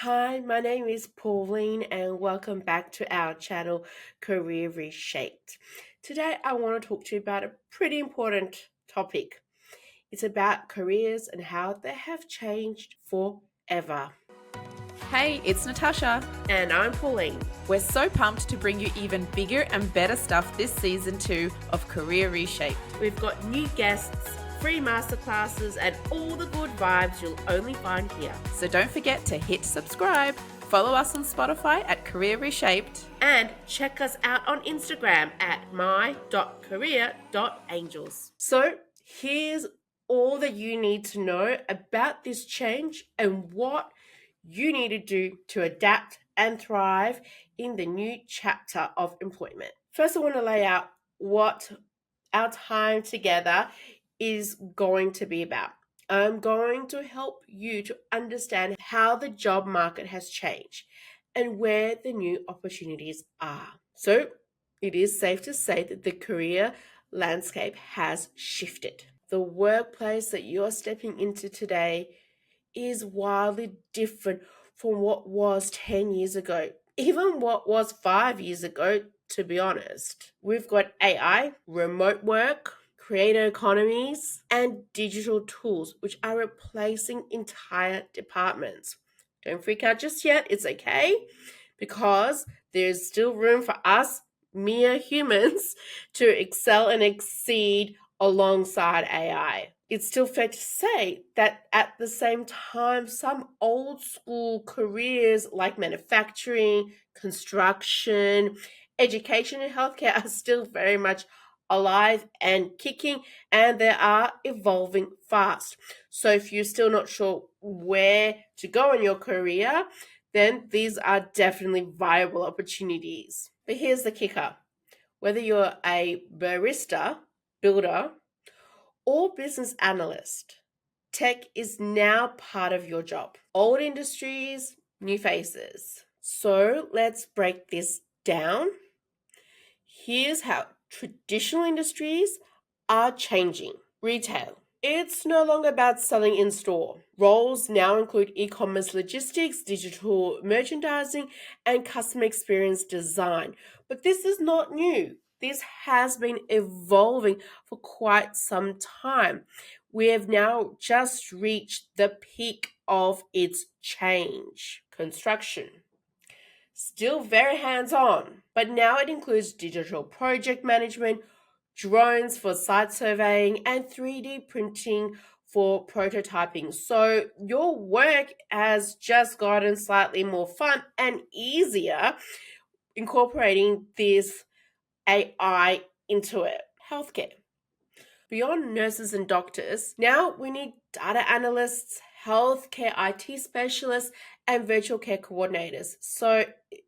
Hi, my name is Pauline, and welcome back to our channel Career Reshaped. Today, I want to talk to you about a pretty important topic. It's about careers and how they have changed forever. Hey, it's Natasha. And I'm Pauline. We're so pumped to bring you even bigger and better stuff this season 2 of Career Reshaped. We've got new guests, free masterclasses, and all the good vibes you'll only find here. So don't forget to hit subscribe, follow us on Spotify at Career Reshaped, and check us out on Instagram at my.career.angels. So here's all that you need to know about this change and what you need to do to adapt and thrive in the new chapter of employment. First, I want to lay out what our time together is going to be about. I'm going to help you to understand how the job market has changed and where the new opportunities are. So, it is safe to say that the career landscape has shifted. The workplace that you're stepping into today is wildly different from what was 10 years ago, even what was 5 years ago, to be honest. We've got AI, remote work, creator economies, and digital tools, which are replacing entire departments. Don't freak out just yet, it's okay, because there's still room for us, mere humans, to excel and exceed alongside AI. It's still fair to say that at the same time, some old school careers like manufacturing, construction, education, and healthcare are still very much alive and kicking, and they are evolving fast. So if you're still not sure where to go in your career, then these are definitely viable opportunities. But here's the kicker. Whether you're a barista, builder, or business analyst, tech is now part of your job. Old industries, new faces. So let's break this down. Here's how traditional industries are changing. Retail. It's no longer about selling in store. Roles now include e-commerce logistics, digital merchandising, and customer experience design. But this is not new. This has been evolving for quite some time. We have now just reached the peak of its change. Construction. Still very hands-on, but now it includes digital project management, drones for site surveying, and 3D printing for prototyping. So your work has just gotten slightly more fun and easier incorporating this AI into it. Healthcare. Beyond nurses and doctors, now we need data analysts, healthcare IT specialists, and virtual care coordinators. So,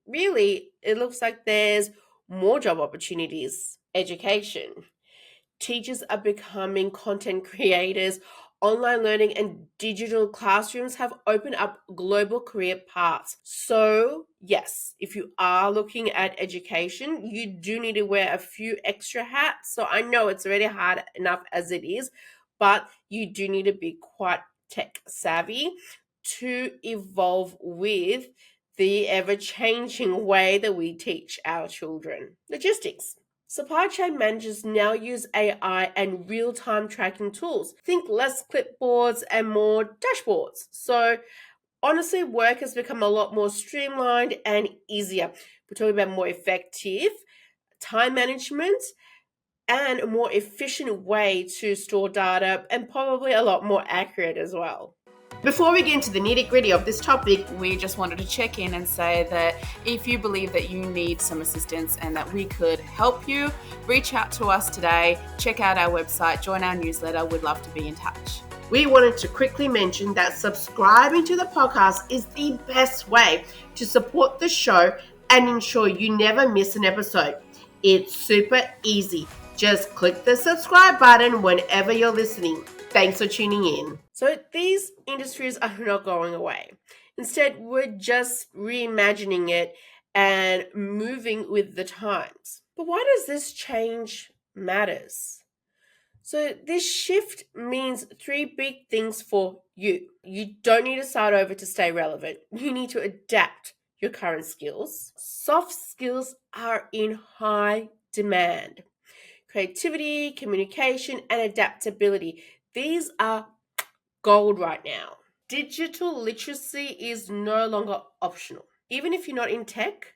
really, it looks like there's more job opportunities. Education. Teachers are becoming content creators. Online learning and digital classrooms have opened up global career paths. So, yes, if you are looking at education, you do need to wear a few extra hats. So, I know it's already hard enough as it is, but you do need to be quite tech savvy to evolve with the ever changing way that we teach our children. Logistics. Supply chain managers now use AI and real-time tracking tools. Think less clipboards and more dashboards. So honestly, work has become a lot more streamlined and easier. We're talking about more effective time management and a more efficient way to store data, and probably a lot more accurate as well. Before we get into the nitty-gritty of this topic, we just wanted to check in and say that if you believe that you need some assistance and that we could help you, reach out to us today, check out our website, join our newsletter. We'd love to be in touch. We wanted to quickly mention that subscribing to the podcast is the best way to support the show and ensure you never miss an episode. It's super easy. Just click the subscribe button whenever you're listening. Thanks for tuning in. So these industries are not going away. Instead, we're just reimagining it and moving with the times. But why does this change matters? So this shift means three big things for you. You don't need to start over to stay relevant. You need to adapt your current skills. Soft skills are in high demand. Creativity, communication, and adaptability. These are gold right now. Digital literacy is no longer optional. Even if you're not in tech,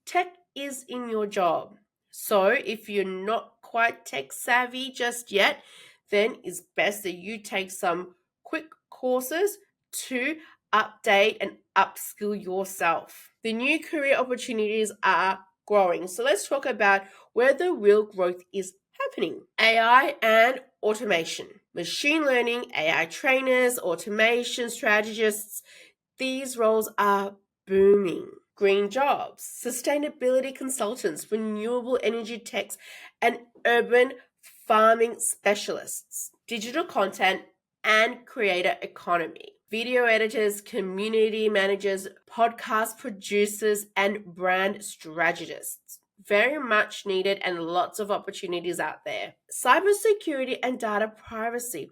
tech is in your job. So if you're not quite tech savvy just yet, then it's best that you take some quick courses to update and upskill yourself. The new career opportunities are growing. So let's talk about where the real growth is happening. AI and automation. Machine learning, AI trainers, automation strategists, these roles are booming. Green jobs, sustainability consultants, renewable energy techs, and urban farming specialists, digital content and creator economy, video editors, community managers, podcast producers, and brand strategists. Very much needed and lots of opportunities out there. Cybersecurity and data privacy.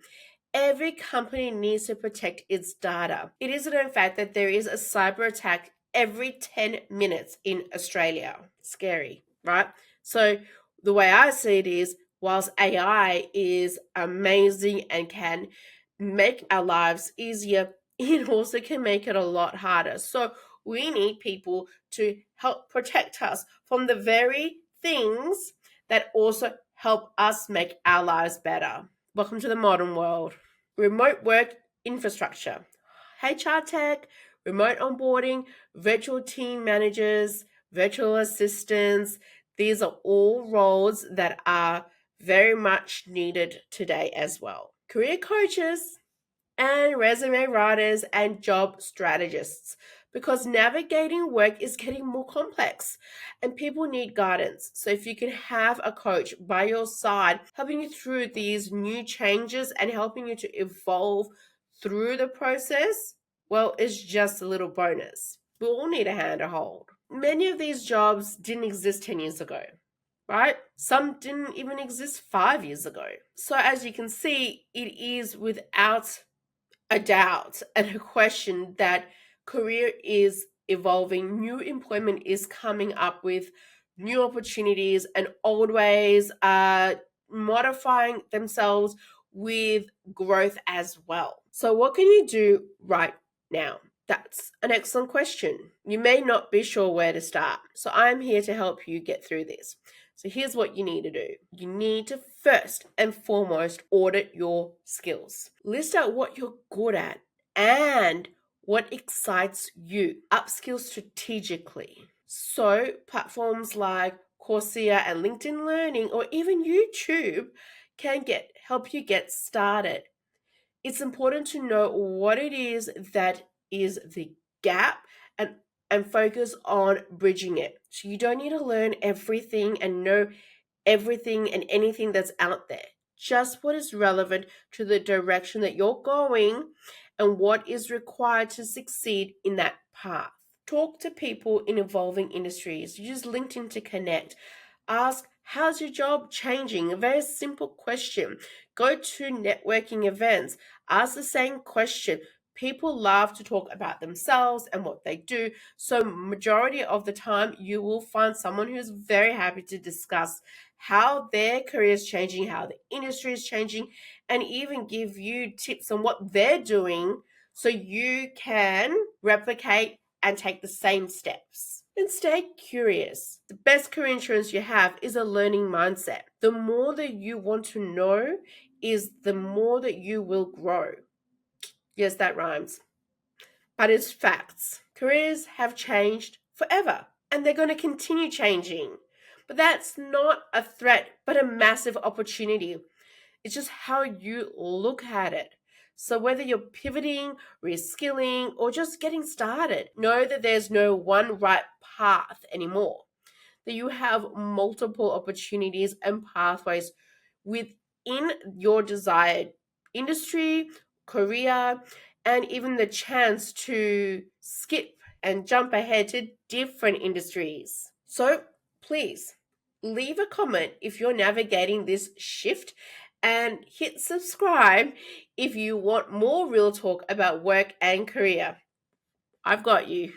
Every company needs to protect its data. It is a known fact that there is a cyber attack every 10 minutes in Australia. Scary, right? So, the way I see it is, whilst AI is amazing and can make our lives easier, it also can make it a lot harder. So, we need people to help protect us from the very things that also help us make our lives better. Welcome to the modern world. Remote work infrastructure, HR tech, remote onboarding, virtual team managers, virtual assistants. These are all roles that are very much needed today as well. Career coaches and resume writers and job strategists, because navigating work is getting more complex and people need guidance. So if you can have a coach by your side helping you through these new changes and helping you to evolve through the process, well, it's just a little bonus. We all need a hand to hold. Many of these jobs didn't exist 10 years ago, right? Some didn't even exist 5 years ago. So as you can see, it is without a doubt and a question that career is evolving, new employment is coming up with new opportunities, and old ways are modifying themselves with growth as well. So, what can you do right now? That's an excellent question. You may not be sure where to start. So, I'm here to help you get through this. So here's what you need to do. You need to first and foremost audit your skills. List out what you're good at and what excites you. Upskill strategically. So platforms like Coursera and LinkedIn Learning or even YouTube can help you get started. It's important to know what it is that is the gap and focus on bridging it. So you don't need to learn everything and know everything and anything that's out there. Just what is relevant to the direction that you're going and what is required to succeed in that path. Talk to people in evolving industries. Use LinkedIn to connect. Ask, how's your job changing? A very simple question. Go to networking events. Ask the same question. People love to talk about themselves and what they do. So majority of the time, you will find someone who's very happy to discuss how their career is changing, how the industry is changing, and even give you tips on what they're doing so you can replicate and take the same steps. And stay curious. The best career insurance you have is a learning mindset. The more that you want to know is the more that you will grow. Yes, that rhymes. But it's facts. Careers have changed forever and they're going to continue changing. But that's not a threat, but a massive opportunity. It's just how you look at it. So whether you're pivoting, reskilling, or just getting started, know that there's no one right path anymore. That you have multiple opportunities and pathways within your desired industry, career, and even the chance to skip and jump ahead to different industries. So please leave a comment if you're navigating this shift and hit subscribe if you want more real talk about work and career. I've got you.